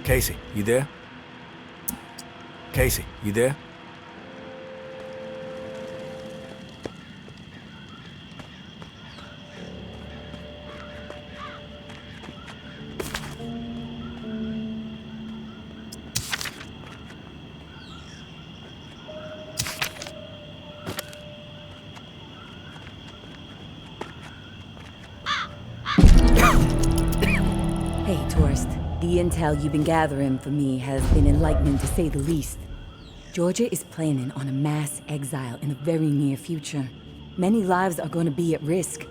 Casey, you there? Casey, you there? Hey, tourist. The intel you've been gathering for me has been enlightening to say the least. Georgia is planning on a mass exile in the very near future. Many lives are going to be at risk.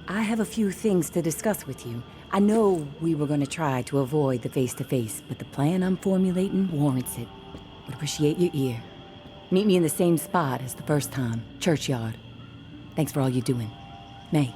I have a few things to discuss with you, I know we were gonna try to avoid the face-to-face, but the plan I'm formulating warrants it. Would appreciate your ear. Meet me in the same spot as the first time, churchyard. Thanks for all you're doing. May.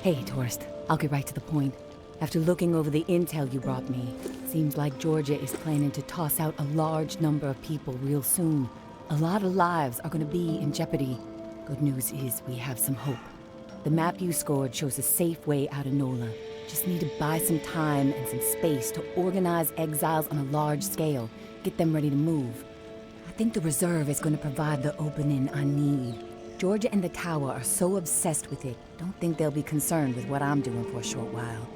Hey, tourist. I'll get right to the point. After looking over the intel you brought me, it seems like Georgia is planning to toss out a large number of people real soon. A lot of lives are gonna be in jeopardy. Good news is we have some hope. The map you scored shows a safe way out of NOLA. Just need to buy some time and some space to organize exiles on a large scale, get them ready to move. I think the reserve is gonna provide the opening I need. Georgia and the Tower are so obsessed with it, don't think they'll be concerned with what I'm doing for a short while.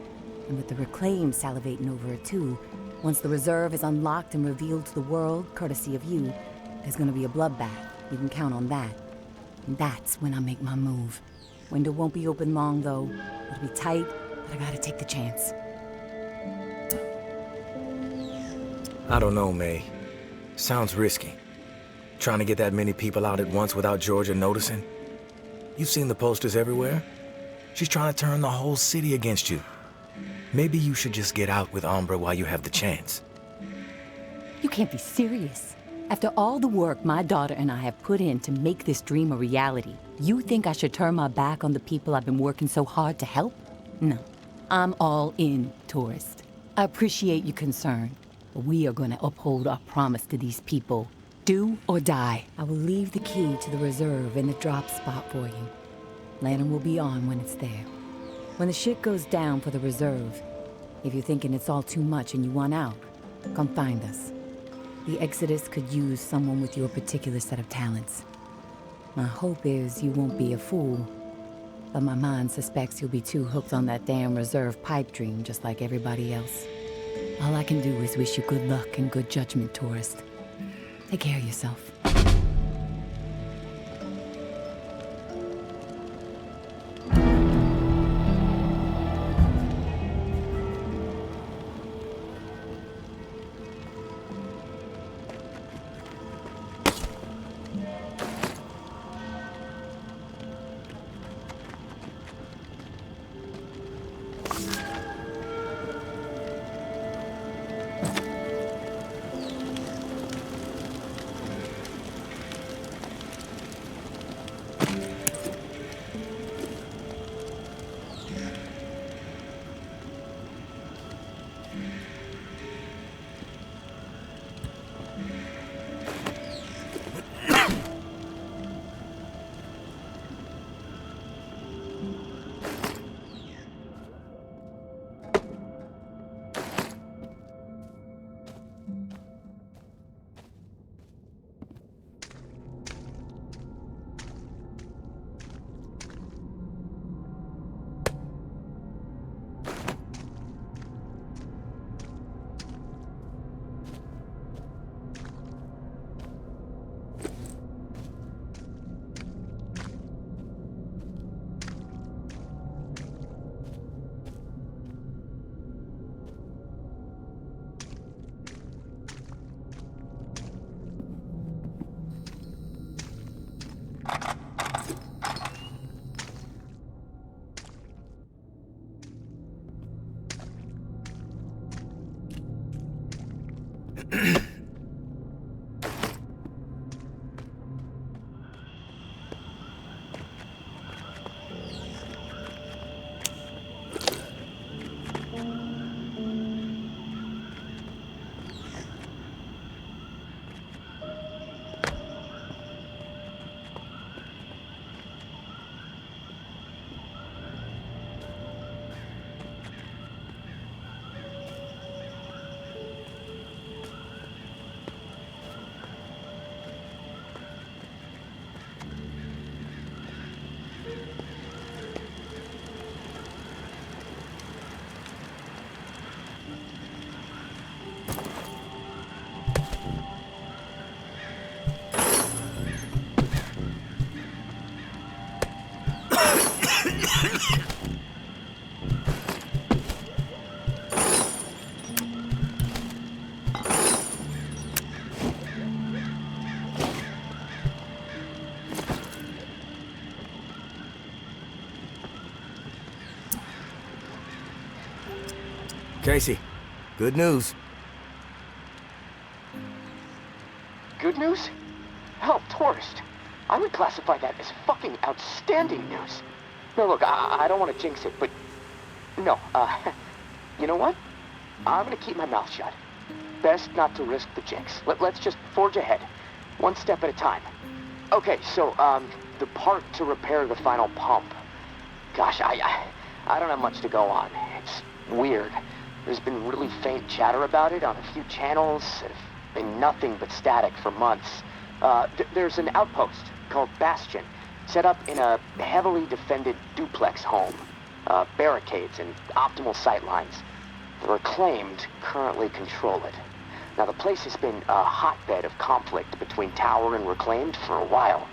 And with the Reclaim salivating over it too, once the reserve is unlocked and revealed to the world, courtesy of you, there's gonna be a bloodbath. You can count on that. And that's when I make my move. Window won't be open long though. It'll be tight, but I gotta take the chance. I don't know, May. Sounds risky. Trying to get that many people out at once without Georgia noticing? You've seen the posters everywhere. She's trying to turn the whole city against you. Maybe you should just get out with Umbra while you have the chance. You can't be serious. After all the work my daughter and I have put in to make this dream a reality, you think I should turn my back on the people I've been working so hard to help? No. I'm all in, tourist. I appreciate your concern, but we are going to uphold our promise to these people. Do or die. I will leave the key to the reserve in the drop spot for you. Lantern will be on when it's there. When the shit goes down for the reserve, if you're thinking it's all too much and you want out, come find us. The Exodus could use someone with your particular set of talents. My hope is you won't be a fool, but my mind suspects you'll be too hooked on that damn reserve pipe dream just like everybody else. All I can do is wish you good luck and good judgment, tourist. Take care of yourself. Casey, good news. Good news? Hell, tourist. I would classify that as fucking outstanding news. No, look, I don't want to jinx it, but... No, you know what? I'm gonna keep my mouth shut. Best not to risk the jinx. Let's just forge ahead. One step at a time. Okay, so, the part to repair the final pump. Gosh, I don't have much to go on. It's weird. There's been really faint chatter about it on a few channels. It's been nothing but static for months. There's an outpost called Bastion, set up in a heavily defended duplex home. Barricades and optimal sightlines. The Reclaimed currently control it. Now, the place has been a hotbed of conflict between Tower and Reclaimed for a while.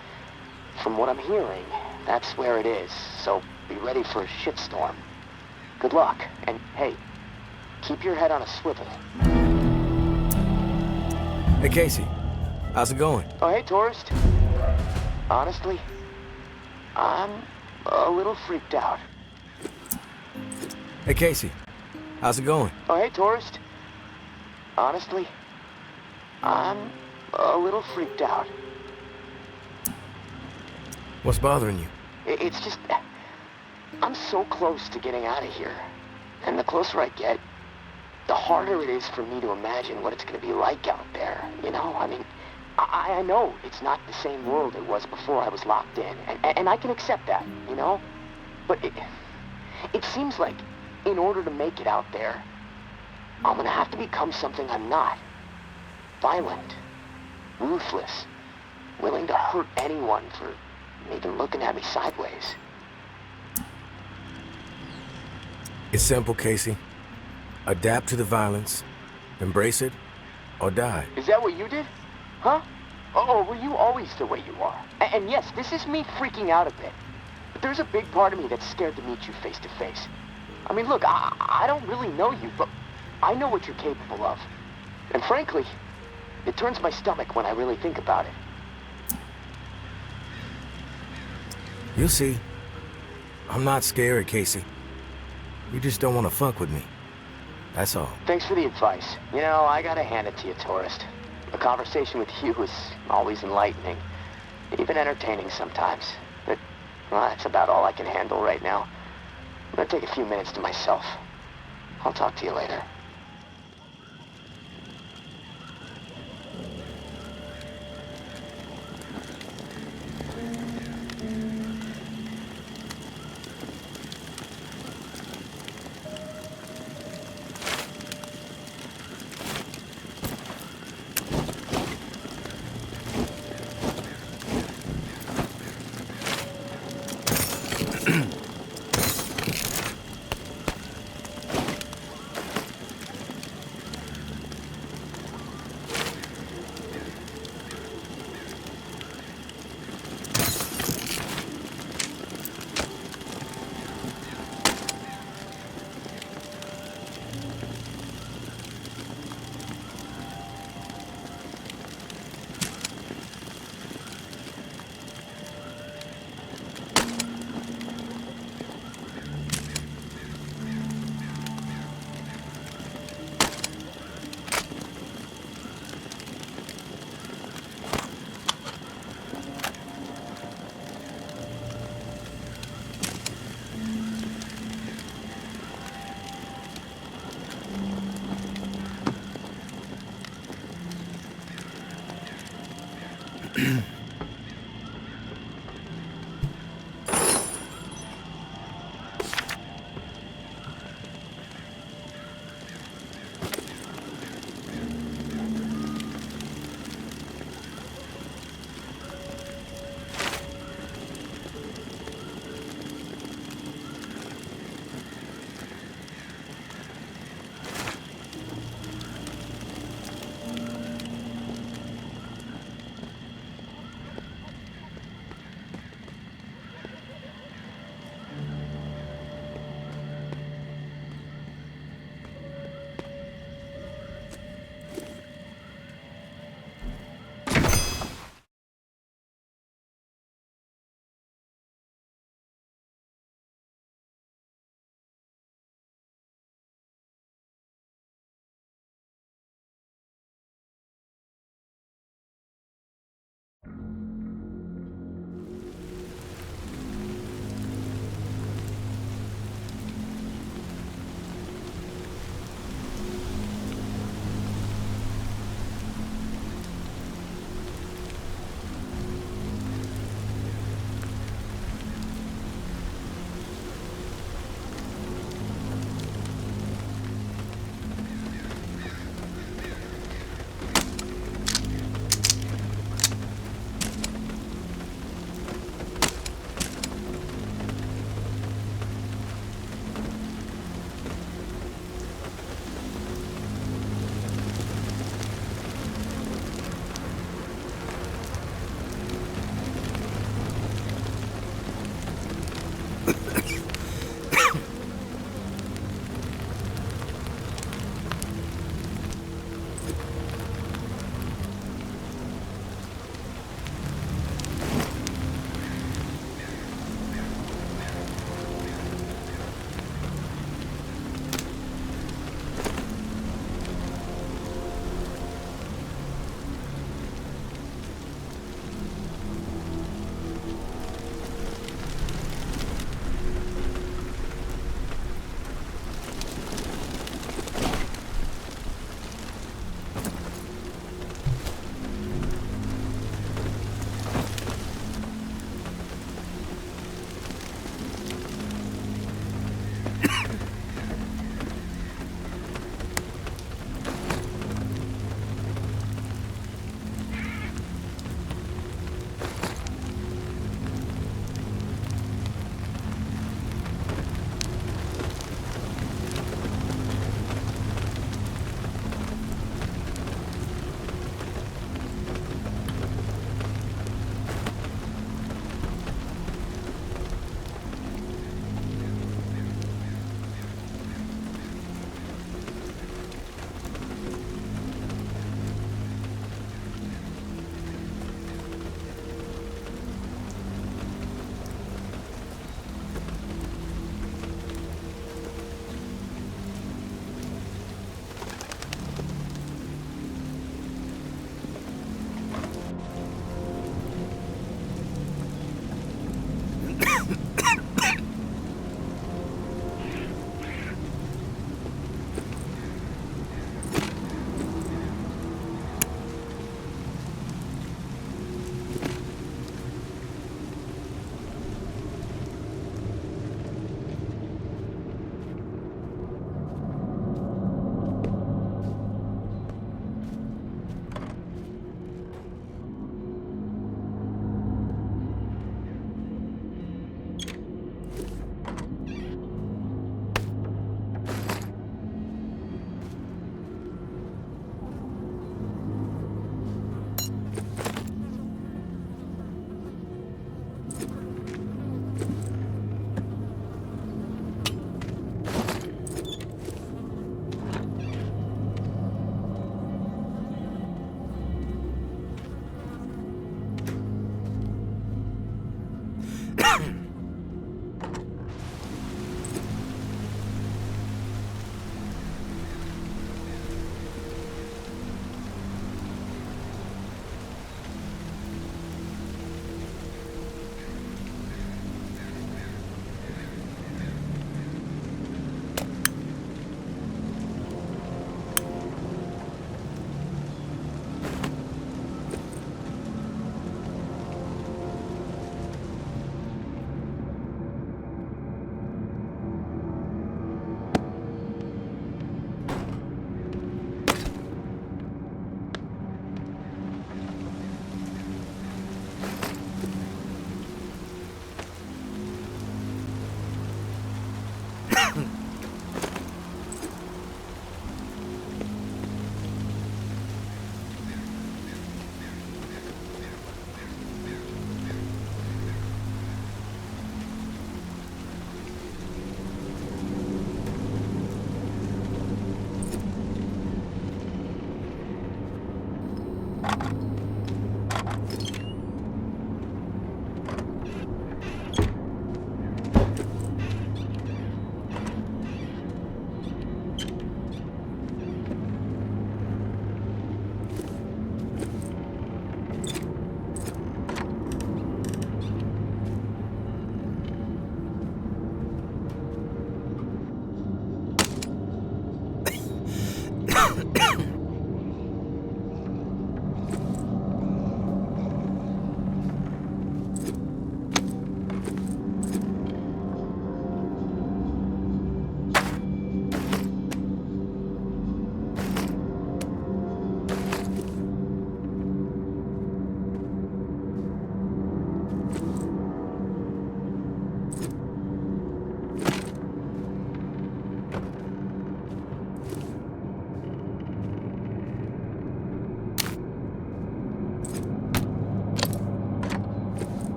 From what I'm hearing, that's where it is, so be ready for a shitstorm. Good luck, and hey, keep your head on a swivel. Hey, Casey. How's it going? Oh, hey, tourist. Honestly, I'm a little freaked out. Hey, Casey. How's it going? Oh, hey, tourist. Honestly, I'm a little freaked out. What's bothering you? It's just... I'm so close to getting out of here. And the closer I get, the harder it is for me to imagine what it's going to be like out there, you know? I mean, I know it's not the same world it was before I was locked in, and I can accept that, you know? But it seems like in order to make it out there, I'm going to have to become something I'm not. Violent, ruthless, willing to hurt anyone for even looking at me sideways. It's simple, Casey. Adapt to the violence, embrace it, or die. Is that what you did? Huh? Or were you always the way you are? And yes, this is me freaking out a bit. But there's a big part of me that's scared to meet you face to face. I mean, look, I don't really know you, but I know what you're capable of. And frankly, it turns my stomach when I really think about it. You'll see. I'm not scared, Casey. You just don't want to fuck with me. That's all. Thanks for the advice. You know, I gotta hand it to you, tourist. A conversation with you is always enlightening. Even entertaining sometimes. But, well, that's about all I can handle right now. I'm gonna take a few minutes to myself. I'll talk to you later.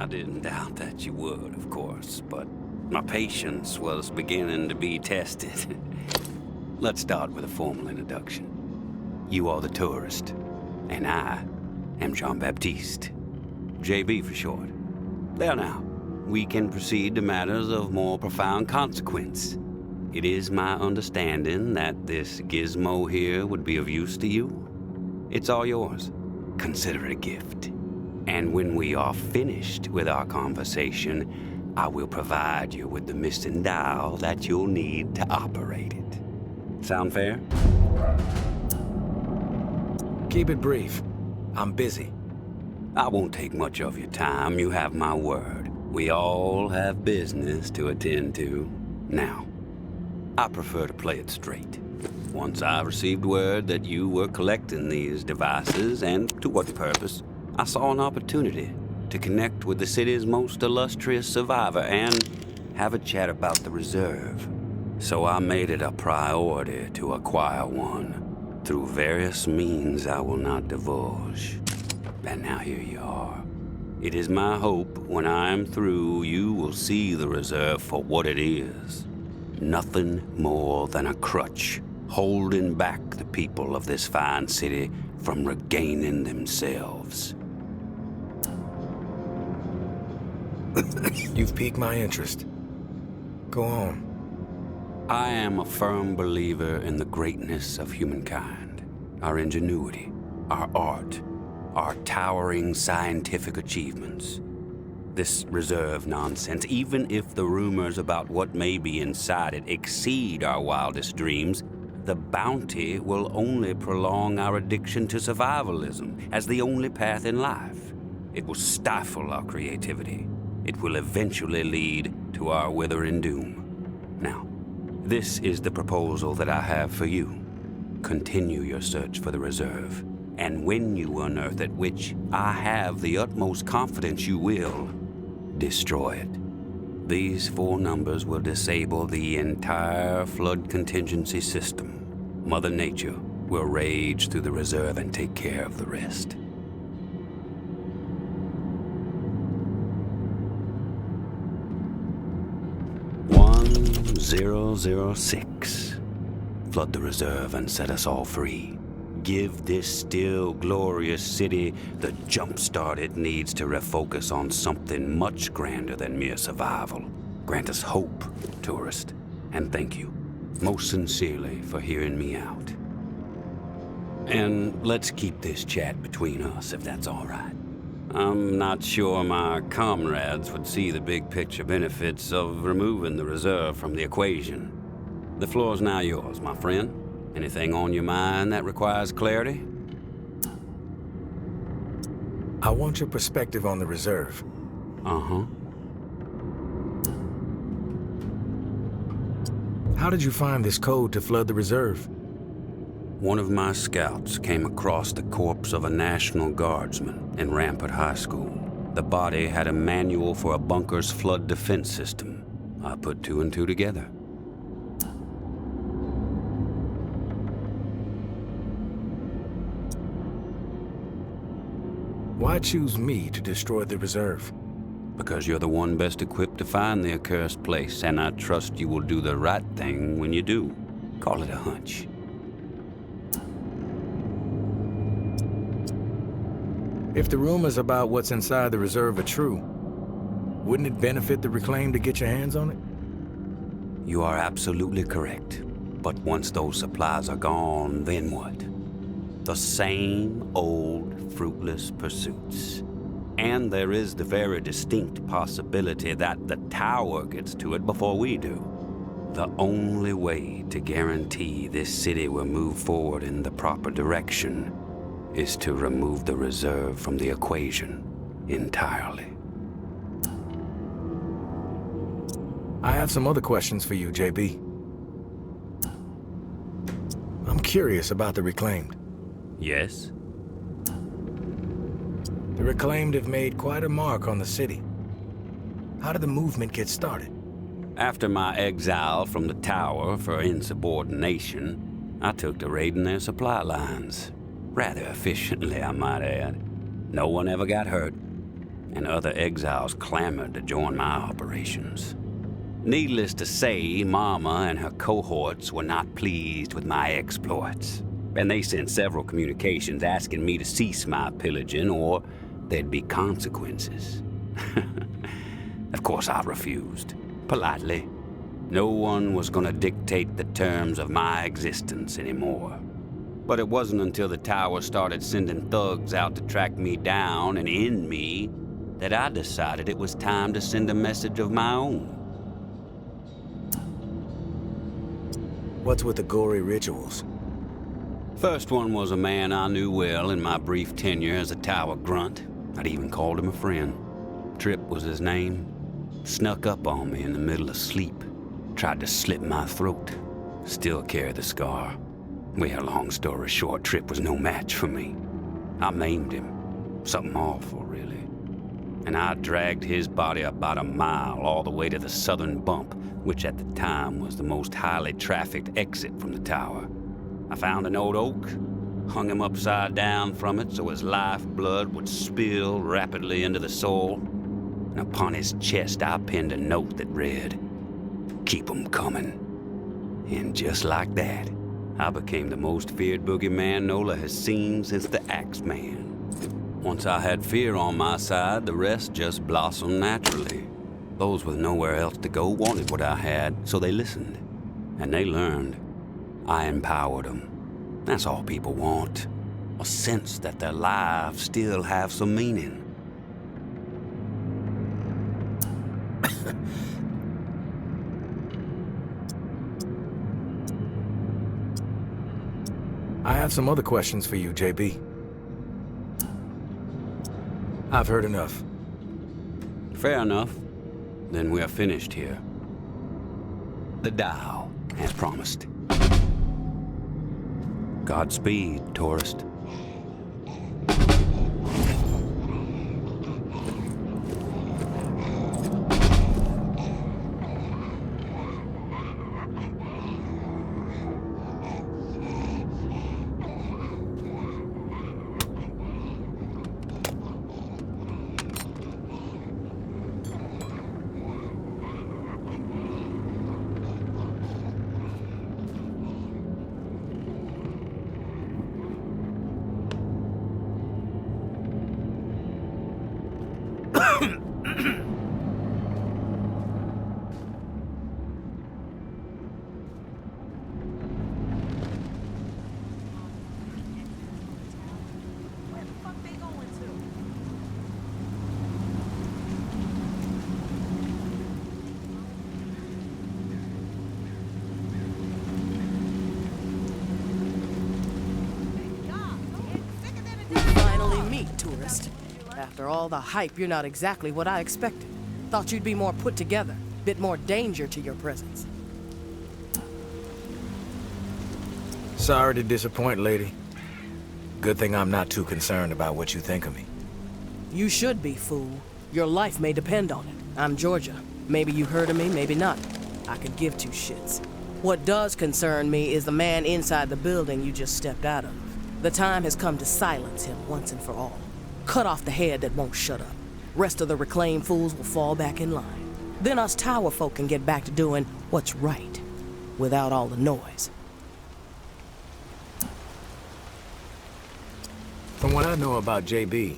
I didn't doubt that you would, of course, but my patience was beginning to be tested. Let's start with a formal introduction. You are the tourist, and I am Jean-Baptiste. JB for short. There now, we can proceed to matters of more profound consequence. It is my understanding that this gizmo here would be of use to you. It's all yours. Consider it a gift. And when we are finished with our conversation, I will provide you with the missing dial that you'll need to operate it. Sound fair? Keep it brief. I'm busy. I won't take much of your time. You have my word. We all have business to attend to. Now, I prefer to play it straight. Once I received word that you were collecting these devices, and to what purpose, I saw an opportunity to connect with the city's most illustrious survivor and have a chat about the reserve. So I made it a priority to acquire one through various means I will not divulge. And now here you are. It is my hope when I am through, you will see the reserve for what it is. Nothing more than a crutch holding back the people of this fine city from regaining themselves. You've piqued my interest. Go on. I am a firm believer in the greatness of humankind, our ingenuity, our art, our towering scientific achievements. This reserve nonsense, even if the rumors about what may be inside it exceed our wildest dreams, the bounty will only prolong our addiction to survivalism as the only path in life. It will stifle our creativity. It will eventually lead to our withering doom. Now, this is the proposal that I have for you. Continue your search for the reserve, and when you unearth it, which I have the utmost confidence you will, destroy it. These 4 numbers will disable the entire flood contingency system. Mother Nature will rage through the reserve and take care of the rest. .006. Flood the reserve and set us all free. Give this still glorious city the jump start it needs to refocus on something much grander than mere survival. Grant us hope, tourist, and thank you most sincerely for hearing me out. And let's keep this chat between us, if that's all right. I'm not sure my comrades would see the big picture benefits of removing the reserve from the equation. The floor's now yours, my friend. Anything on your mind that requires clarity? I want your perspective on the reserve. Uh-huh. How did you find this code to flood the reserve? One of my scouts came across the corpse of a National Guardsman in Rampart High School. The body had a manual for a bunker's flood defense system. I put 2 and 2 together. Why choose me to destroy the reserve? Because you're the one best equipped to find the accursed place, and I trust you will do the right thing when you do. Call it a hunch. If the rumors about what's inside the reserve are true, wouldn't it benefit the Reclaim to get your hands on it? You are absolutely correct. But once those supplies are gone, then what? The same old fruitless pursuits. And there is the very distinct possibility that the tower gets to it before we do. The only way to guarantee this city will move forward in the proper direction is to remove the reserve from the equation entirely. I have some other questions for you, JB. I'm curious about the Reclaimed. Yes? The Reclaimed have made quite a mark on the city. How did the movement get started? After my exile from the tower for insubordination, I took to raiding their supply lines. Rather efficiently, I might add. No one ever got hurt, and other exiles clamored to join my operations. Needless to say, Mama and her cohorts were not pleased with my exploits, and they sent several communications asking me to cease my pillaging or there'd be consequences. Of course, I refused, politely. No one was gonna dictate the terms of my existence anymore. But it wasn't until the tower started sending thugs out to track me down and end me that I decided it was time to send a message of my own. What's with the gory rituals? First one was a man I knew well in my brief tenure as a tower grunt. I'd even called him a friend. Trip was his name. Snuck up on me in the middle of sleep. Tried to slit my throat. Still carry the scar. Well, long story short, Trip was no match for me. I maimed him. Something awful, really. And I dragged his body about a mile all the way to the southern bump, which at the time was the most highly trafficked exit from the tower. I found an old oak, hung him upside down from it so his lifeblood would spill rapidly into the soil, and upon his chest I pinned a note that read, "Keep 'em coming." And just like that, I became the most feared boogeyman Nola has seen since the Axeman. Once I had fear on my side, the rest just blossomed naturally. Those with nowhere else to go wanted what I had, so they listened. and they learned. I empowered them. That's all people want. A sense that their lives still have some meaning. I have some other questions for you, JB. I've heard enough. Fair enough. Then we are finished here. The dial, as promised. Godspeed, tourist. Tourist. After all the hype, you're not exactly what I expected. Thought you'd be more put together, bit more danger to your presence. Sorry to disappoint, lady. Good thing I'm not too concerned about what you think of me. You should be, fool. Your life may depend on it. I'm Georgia. Maybe you heard of me, maybe not. I could give two shits. What does concern me is the man inside the building you just stepped out of. The time has come to silence him once and for all. Cut off the head that won't shut up. Rest of the reclaimed fools will fall back in line. Then us tower folk can get back to doing what's right, without all the noise. From what I know about JB,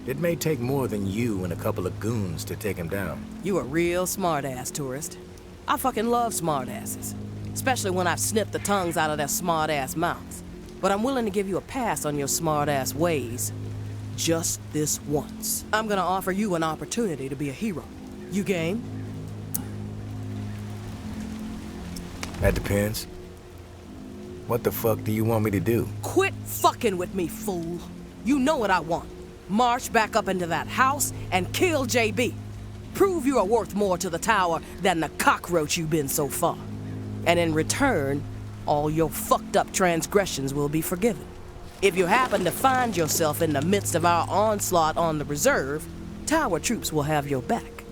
it may take more than you and a couple of goons to take him down. You a real smart-ass, tourist. I fucking love smart-asses. Especially when I've snipped the tongues out of their smart-ass mouths. But I'm willing to give you a pass on your smart-ass ways. Just this once. I'm gonna offer you an opportunity to be a hero. You game? That depends. What the fuck do you want me to do? Quit fucking with me, fool. You know what I want. March back up into that house and kill JB. Prove you are worth more to the tower than the cockroach you've been so far. And in return, all your fucked up transgressions will be forgiven. If you happen to find yourself in the midst of our onslaught on the reserve, tower troops will have your back.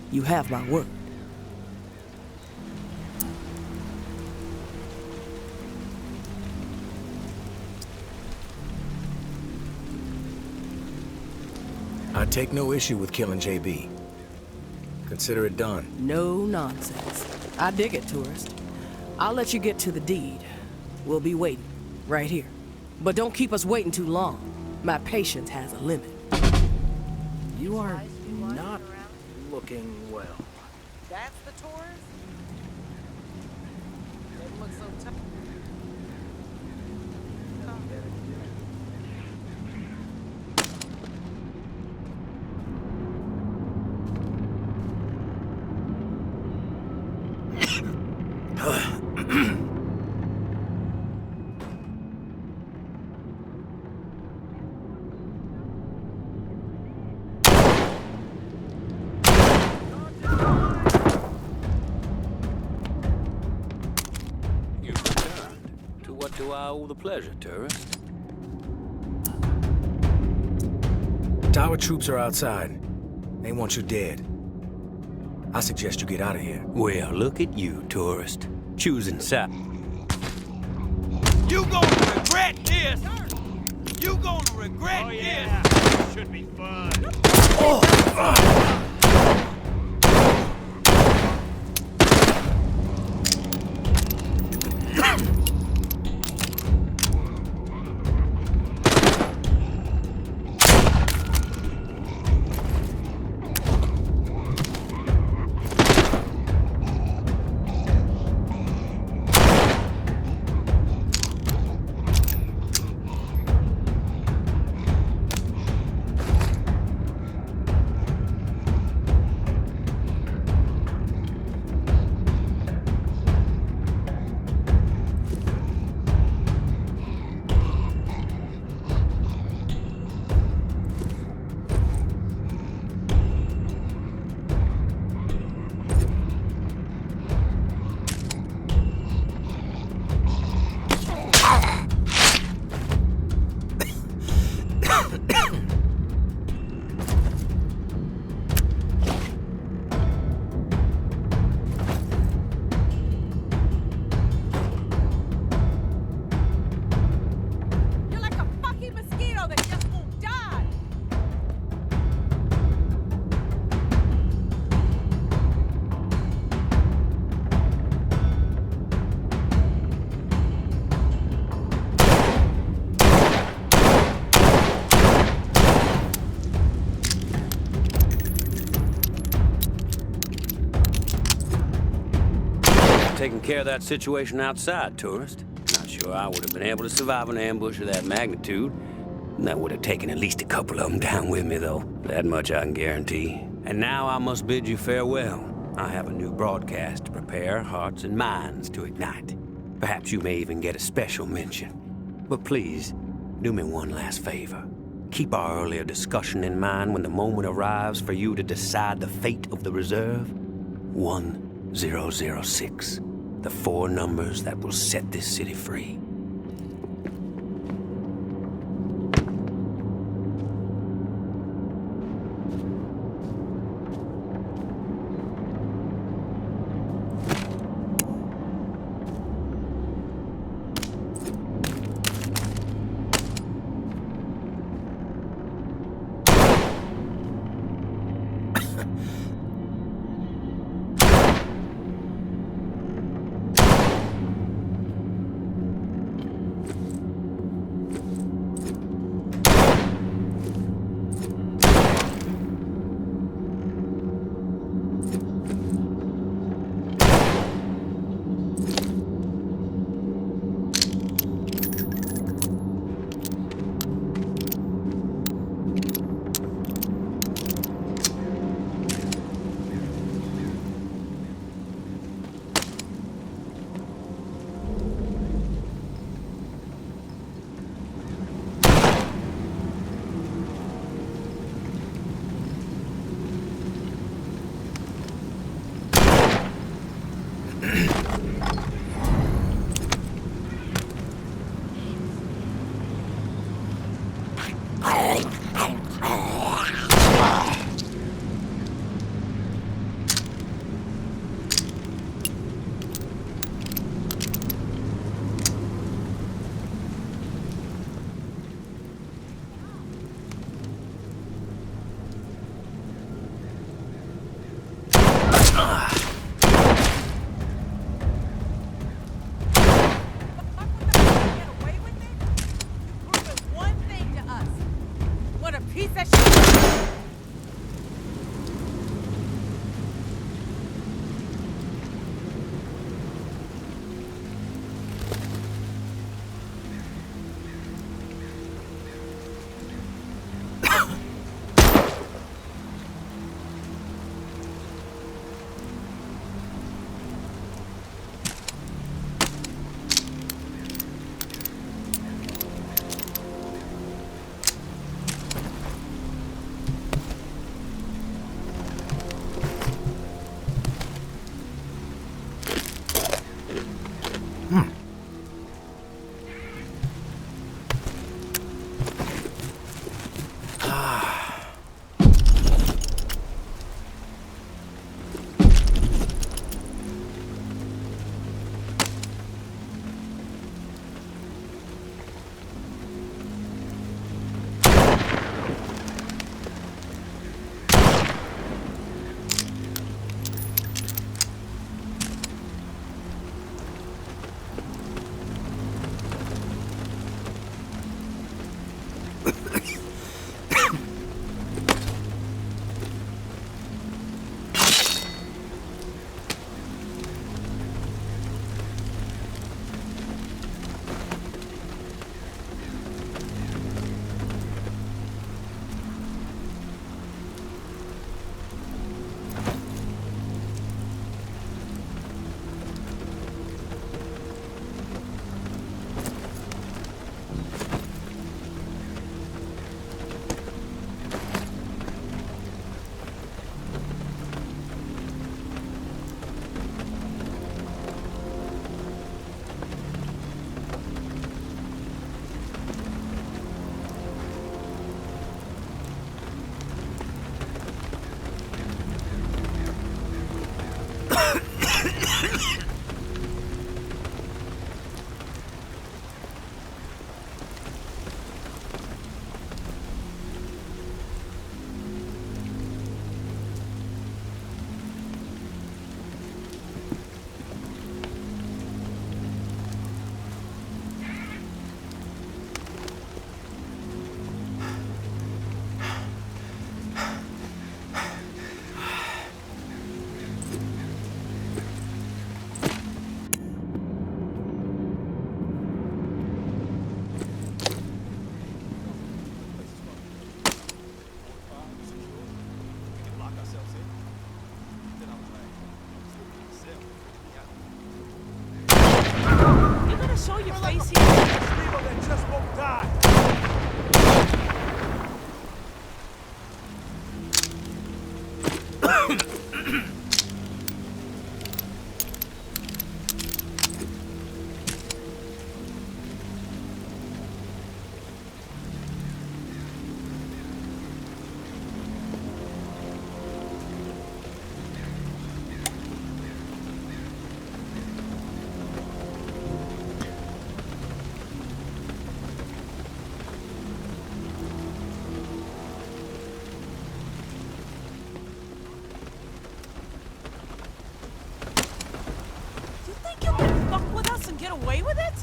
You have my word. I take no issue with killing JB. Consider it done. No nonsense. I dig it, tourist. I'll let you get to the deed. We'll be waiting, right here. But don't keep us waiting too long. My patience has a limit. You are not looking well. That's the tourist? They look so tough. Do I owe the pleasure, tourist? Tower troops are outside. They want you dead. I suggest you get out of here. Well, look at you, tourist. Choosing side. You gonna regret this! You gonna regret this! Should be fun. taken care of that situation outside, tourist. Not sure I would have been able to survive an ambush of that magnitude. That would have taken at least a couple of them down with me, though. That much I can guarantee. And now I must bid you farewell. I have a new broadcast to prepare hearts and minds to ignite. Perhaps you may even get a special mention. But please, do me one last favor. Keep our earlier discussion in mind when the moment arrives for you to decide the fate of the reserve. 1006. The 4 numbers that will set this city free. place here? People that just won't die. You think you can fuck with us and get away with it?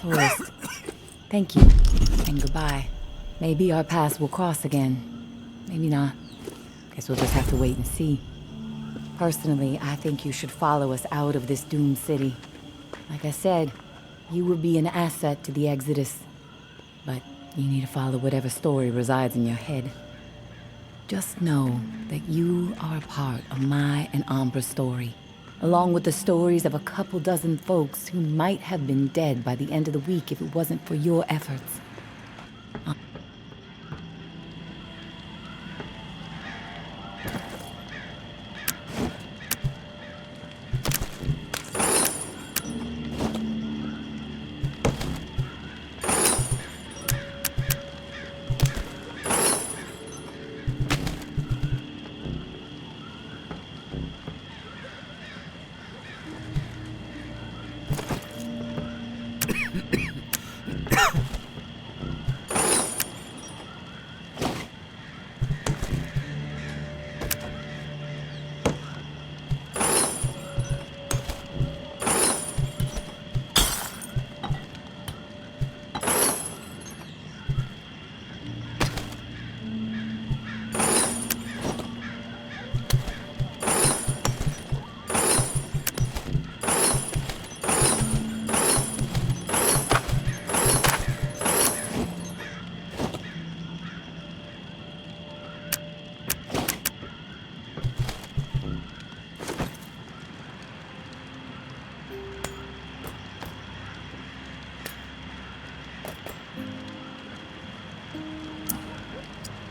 Tourist, thank you, and goodbye. Maybe our paths will cross again. Maybe not. Guess we'll just have to wait and see. Personally, I think you should follow us out of this doomed city. Like I said, you would be an asset to the Exodus. But you need to follow whatever story resides in your head. Just know that you are a part of my and Ambra's story, along with the stories of a couple dozen folks who might have been dead by the end of the week if it wasn't for your efforts.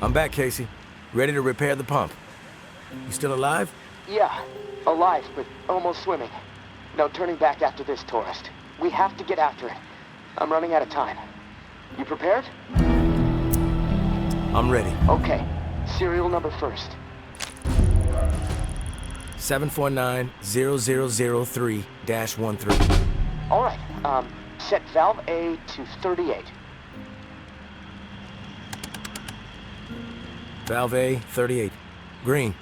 I'm back, Casey. Ready to repair the pump. You still alive? Yeah, alive, but almost swimming. No turning back after this, tourist. We have to get after it. I'm running out of time. You prepared? I'm ready. Okay. Serial number first. 749-0003-13. All right. Set valve A to 38. Valve A, 38. Green.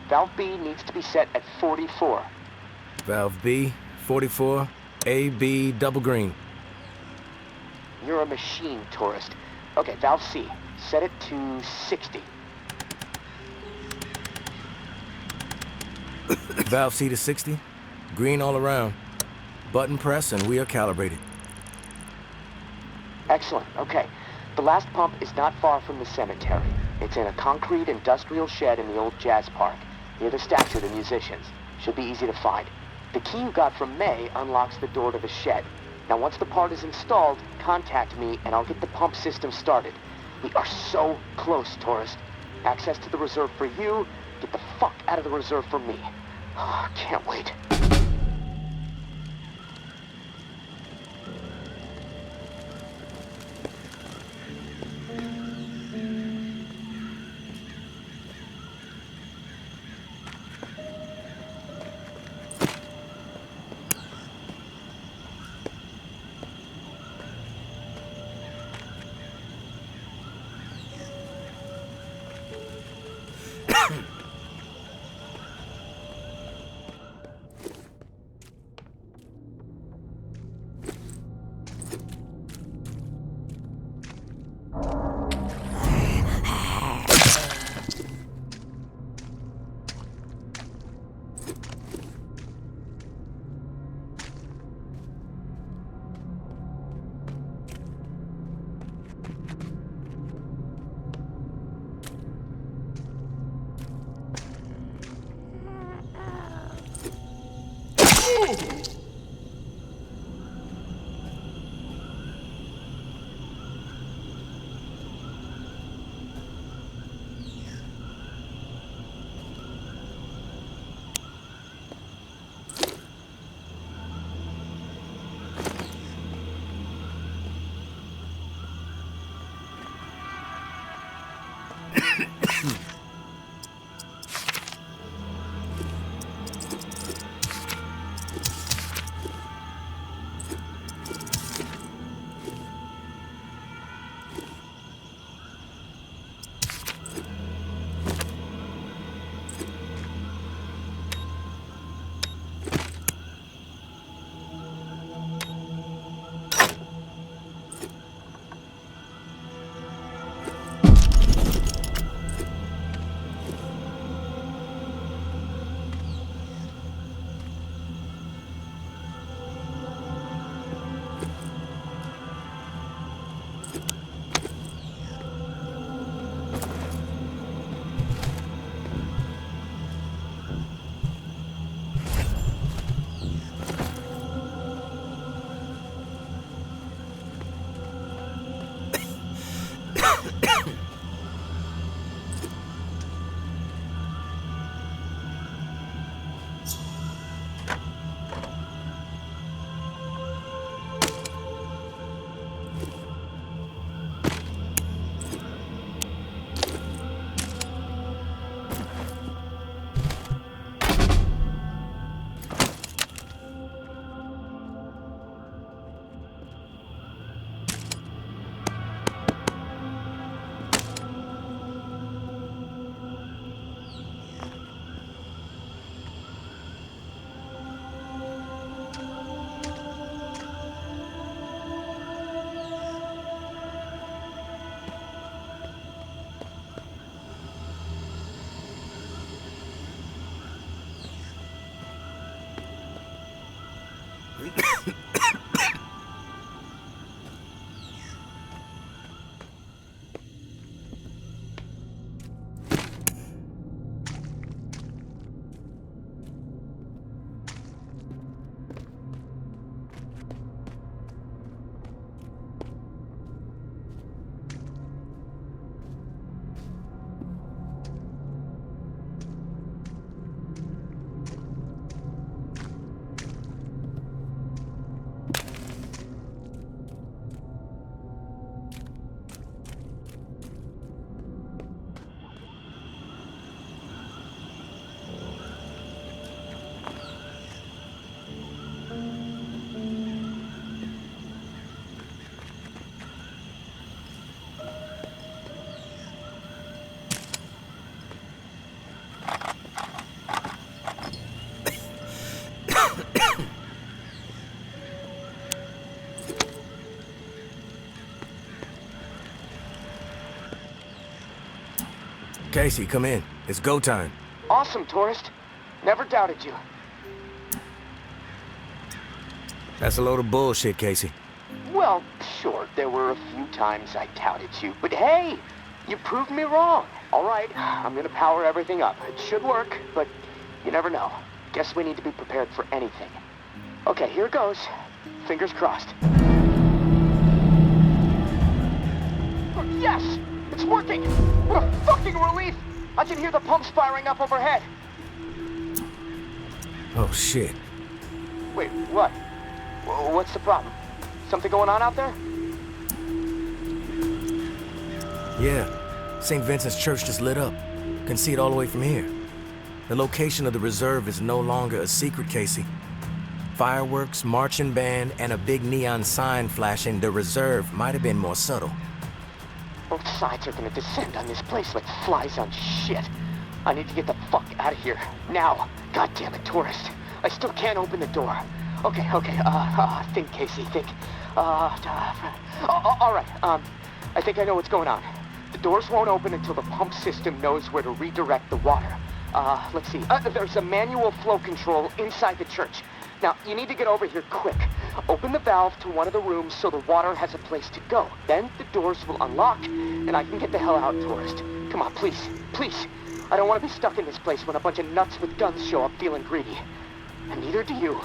Valve B needs to be set at 44. Valve B, 44. A, B, double green. You're a machine, tourist. Okay, valve C. Set it to 60. Valve C to 60. Green all around. Button press and we are calibrated. Excellent. Okay. The last pump is not far from the cemetery. It's in a concrete industrial shed in the old jazz park, near the statue of the musicians. Should be easy to find. The key you got from May unlocks the door to the shed. Now, once the part is installed, contact me and I'll get the pump system started. We are so close, tourist. Access to the reserve for you. Get the fuck out of the reserve for me. Oh, can't wait. Casey, come in. It's go time. Awesome, tourist. Never doubted you. That's a load of bullshit, Casey. Well, sure, there were a few times I doubted you, but hey, you proved me wrong. All right, I'm gonna power everything up. It should work, but you never know. Guess we need to be prepared for anything. Okay, here goes. Fingers crossed. Oh, yes! It's working! What a fucking relief! I can hear the pumps firing up overhead. Oh, shit. Wait, what? What's the problem? Something going on out there? Yeah. St. Vincent's Church just lit up. Can see it all the way from here. The location of the reserve is no longer a secret, Casey. Fireworks, marching band, and a big neon sign flashing the reserve might have been more subtle. Both sides are gonna descend on this place like flies on shit. I need to get the fuck out of here. Now. God damn it, tourist. I still can't open the door. Okay, think, Casey, think. All right, I think I know what's going on. The doors won't open until the pump system knows where to redirect the water. Let's see. There's a manual flow control inside the church. Now, you need to get over here quick. Open the valve to one of the rooms so the water has a place to go. Then the doors will unlock, and I can get the hell out, tourist. Come on, please, please. I don't want to be stuck in this place when a bunch of nuts with guns show up feeling greedy. And neither do you.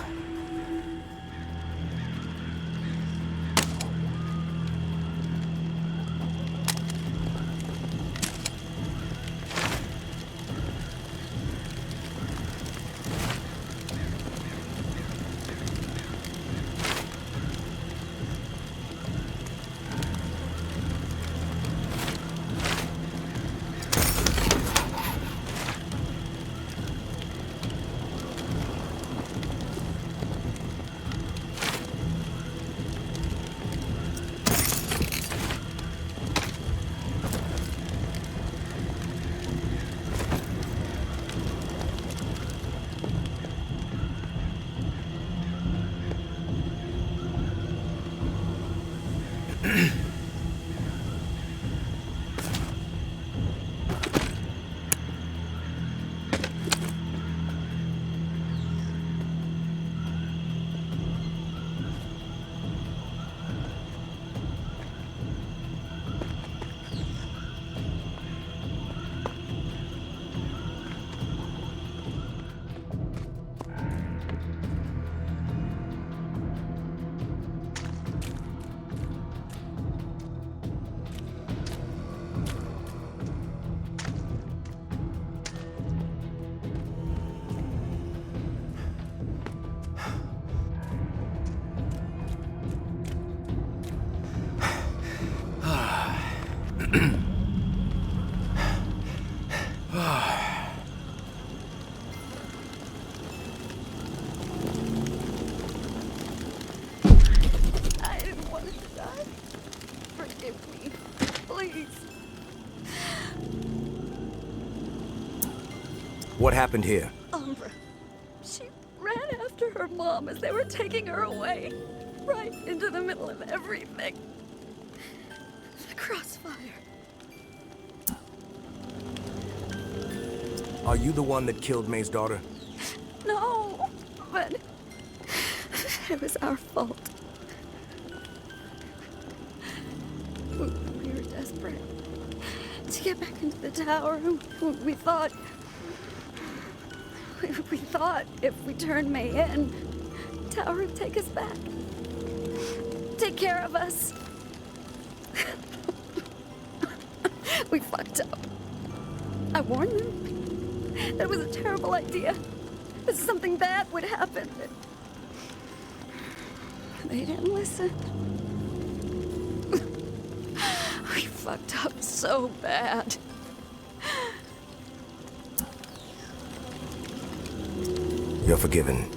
What happened here? Umbra. She ran after her mom as they were taking her away. Right into the middle of everything. The crossfire. Are you the one that killed May's daughter? No, but it was our fault. We were desperate to get back into the tower. We thought if we turned May in, Tower would take us back. Take care of us. We fucked up. I warned them. That was a terrible idea. That something bad would happen. They didn't listen. We fucked up so bad. You're forgiven.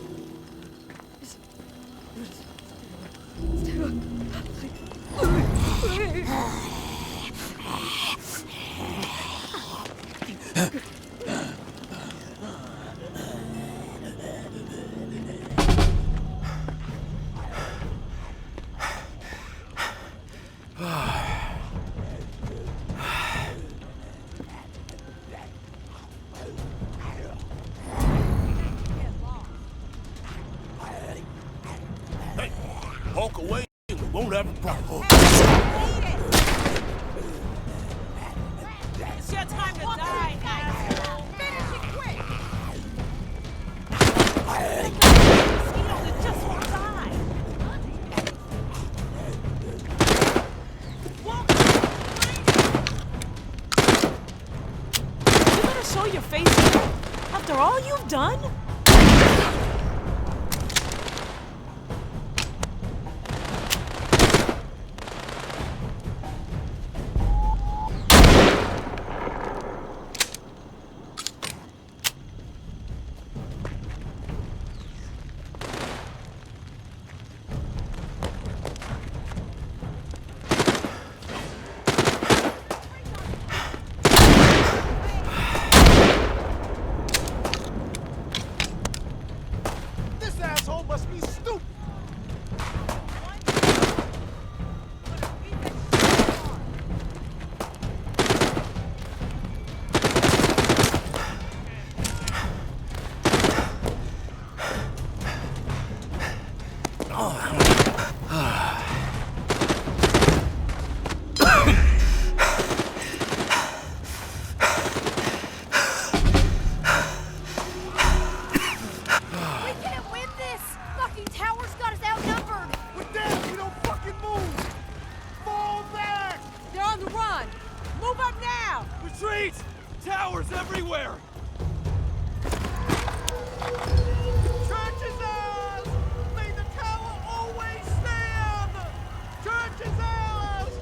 walk away and we won't have a problem. It's your time to die, asshole. Finish it quick! Mosquitoes, it just won't die. You better show your face here. After all you've done? This asshole must be stupid. We can't win this! Fucking tower's got us outnumbered! We're dead. We don't fucking move. Fall back. They're on the run! Move up now! Retreat! Towers everywhere! Church is ours. May the tower always stand. Church is ours.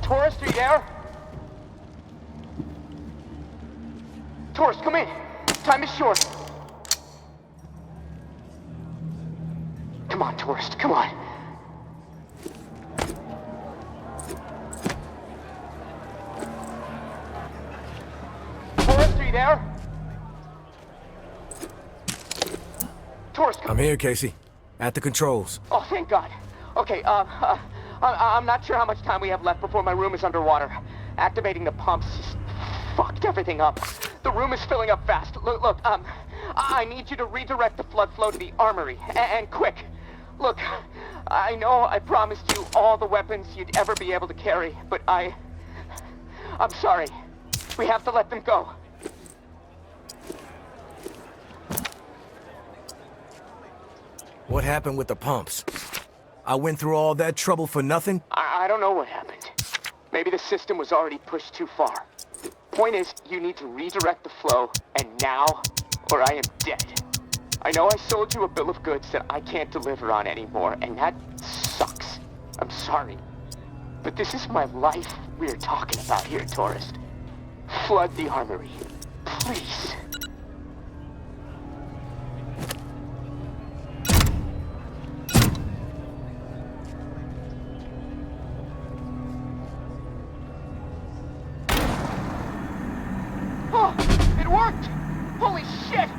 Tourist, are you there? Tourist, come in. Time is short. Come on, tourist, come on. Tourist, are you there? Tourist, come I'm here, Casey. At the controls. Oh, thank God. Okay, I'm not sure how much time we have left before my room is underwater. Activating the pumps just fucked everything up. The room is filling up fast. Look, I need you to redirect the flood flow to the armory, and quick. Look, I know I promised you all the weapons you'd ever be able to carry, but I'm sorry. We have to let them go. What happened with the pumps? I went through all that trouble for nothing? I don't know what happened. Maybe the system was already pushed too far. Point is, you need to redirect the flow, and now, or I am dead. I know I sold you a bill of goods that I can't deliver on anymore, and that sucks. I'm sorry. But this is my life we're talking about here, tourist. Flood the armory. Please. Oh, it worked! Holy shit!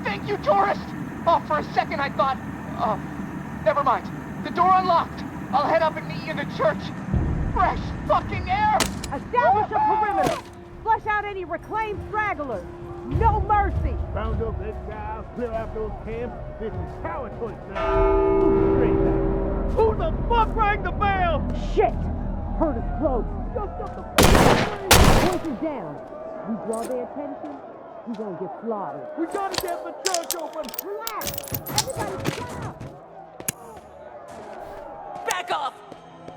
Thank you, tourist! Oh, for a second I thought... Oh, never mind. The door unlocked. I'll head up and meet you in the church. Fresh fucking air! Establish a perimeter! Flush out any reclaimed stragglers! No mercy! Round up exiles, clear out those camps. This is tower choice now. Straight back. Who the fuck rang the bell? Shit! Heard us close. Voices down. We draw their attention, we gonna get slaughtered. We gotta get the church open. Relax! Everybody shut up! Back off!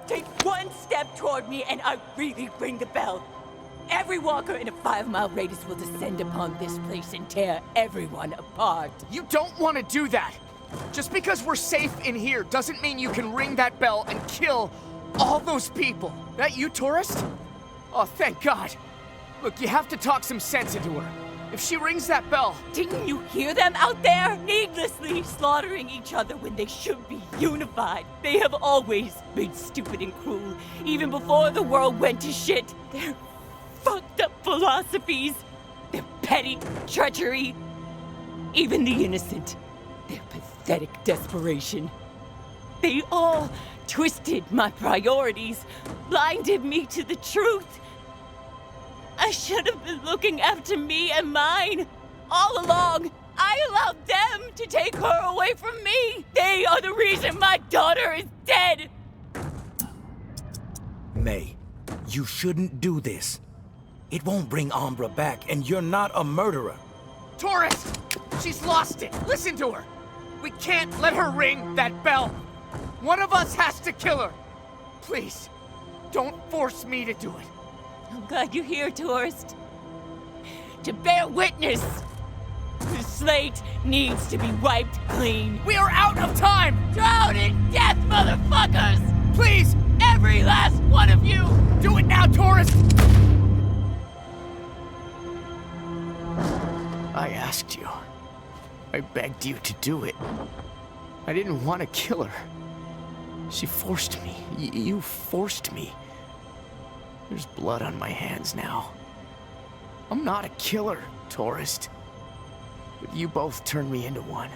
Take one step toward me and I really ring the bell. Every walker in a 5-mile radius will descend upon this place and tear everyone apart. You don't want to do that! Just because we're safe in here doesn't mean you can ring that bell and kill all those people. That you, tourist? Oh, thank God. Look, you have to talk some sense into her. If she rings that bell... Didn't you hear them out there? Needlessly slaughtering each other when they should be unified. They have always been stupid and cruel, even before the world went to shit. Their fucked up philosophies, their petty treachery, even the innocent, their pathetic desperation. They all twisted my priorities, blinded me to the truth. I should have been looking after me and mine. All along, I allowed them to take her away from me. They are the reason my daughter is dead. May, you shouldn't do this. It won't bring Umbra back, and you're not a murderer. Tourist! She's lost it! Listen to her! We can't let her ring that bell! One of us has to kill her! Please, don't force me to do it. I'm glad you're here, tourist. To bear witness! The slate needs to be wiped clean. We are out of time! Drown in death, motherfuckers! Please! Every last one of you! Do it now, tourist! I asked you. I begged you to do it. I didn't want to kill her. She forced me. You forced me. There's blood on my hands now. I'm not a killer, tourist. But you both turned me into one.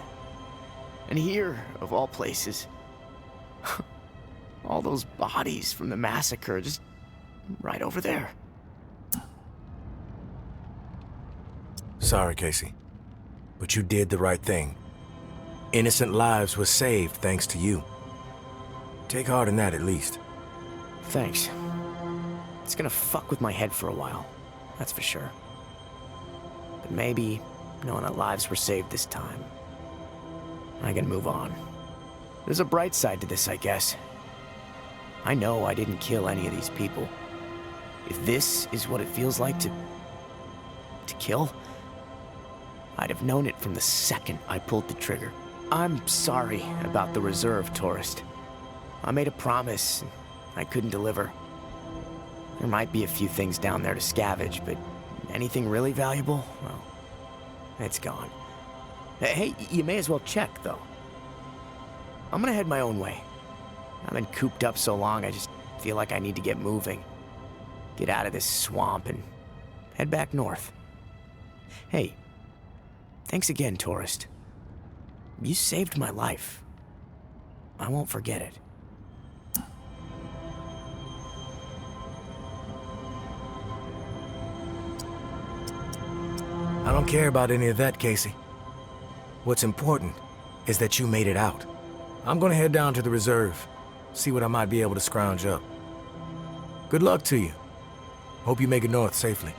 And here, of all places, all those bodies from the massacre, just right over there. Sorry, Casey. But you did the right thing. Innocent lives were saved thanks to you. Take heart in that, at least. Thanks. It's gonna fuck with my head for a while, that's for sure. But maybe, knowing that lives were saved this time, I can move on. There's a bright side to this, I guess. I know I didn't kill any of these people. If this is what it feels like to kill, I'd have known it from the second I pulled the trigger. I'm sorry about the reserve, tourist. I made a promise, and I couldn't deliver. There might be a few things down there to scavenge, but anything really valuable, well, it's gone. Hey, you may as well check, though. I'm gonna head my own way. I've been cooped up so long, I just feel like I need to get moving. Get out of this swamp and head back north. Hey, thanks again, tourist. You saved my life. I won't forget it. I don't care about any of that, Casey. What's important is that you made it out. I'm gonna head down to the reserve, see what I might be able to scrounge up. Good luck to you. Hope you make it north safely.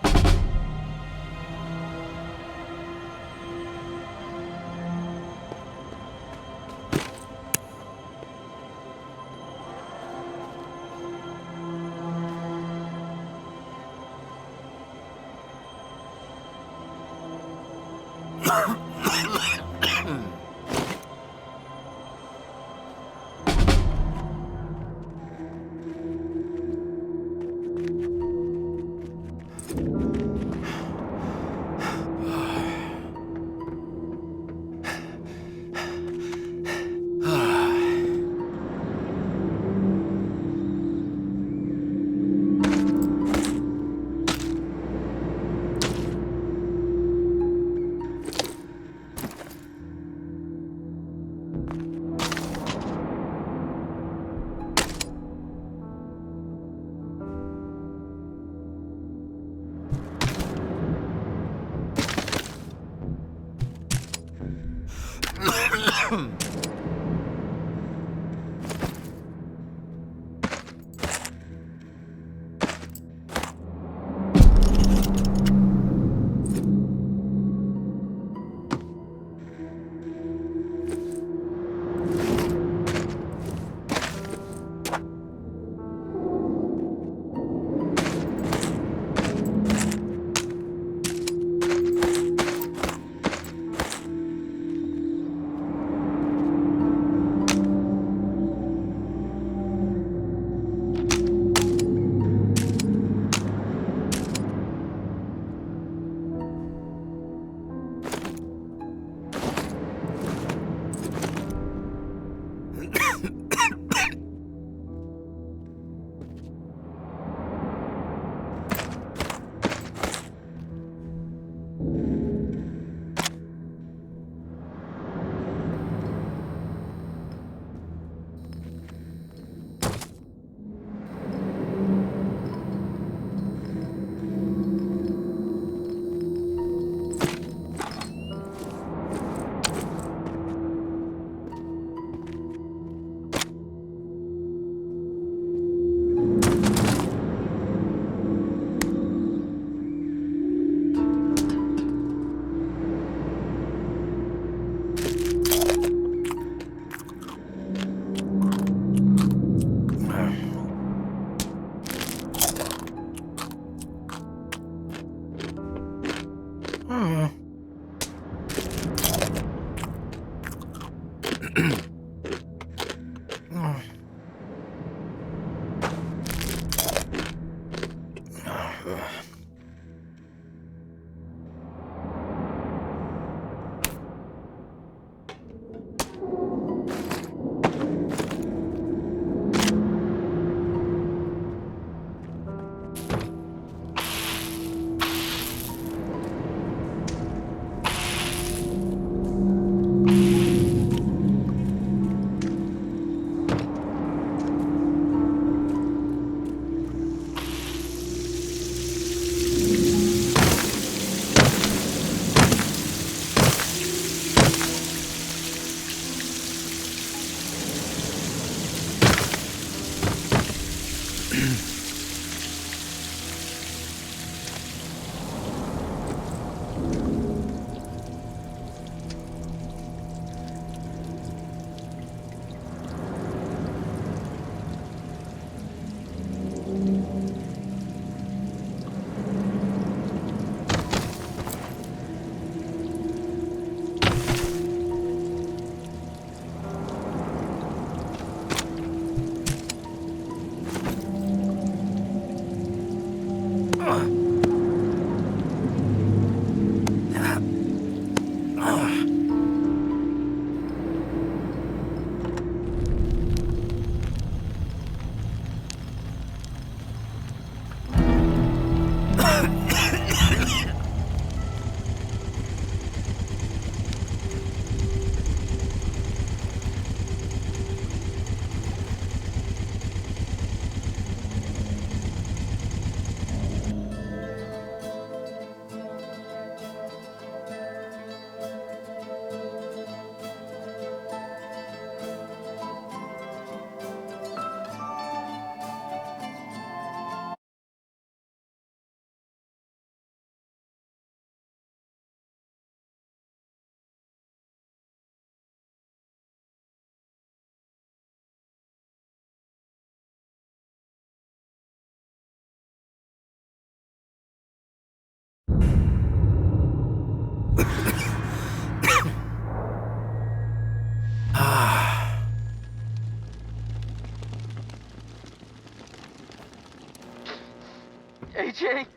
AJ,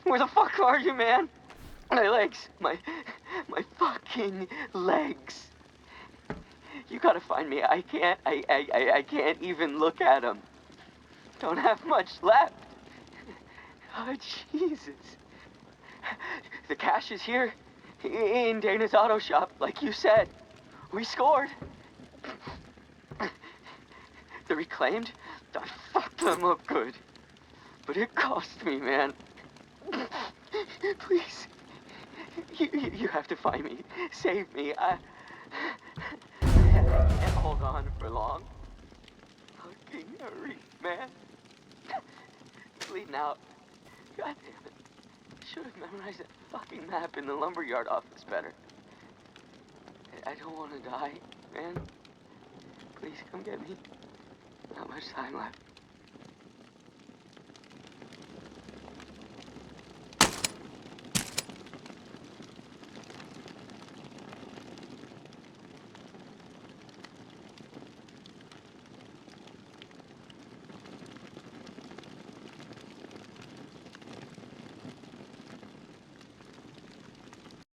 where the fuck are you, man? My legs, my fucking legs. You gotta find me. I can't even look at them. Don't have much left. Oh, Jesus. The cash is here in Dana's auto shop, like you said. We scored. The reclaimed, I fucked them up good. But it cost me, man. Please. You have to find me. Save me. I can't hold on for long. Fucking hurry, man. Bleeding out. God damn it. Should have memorized that fucking map in the lumberyard office better. I don't want to die, man. Please come get me. Not much time left.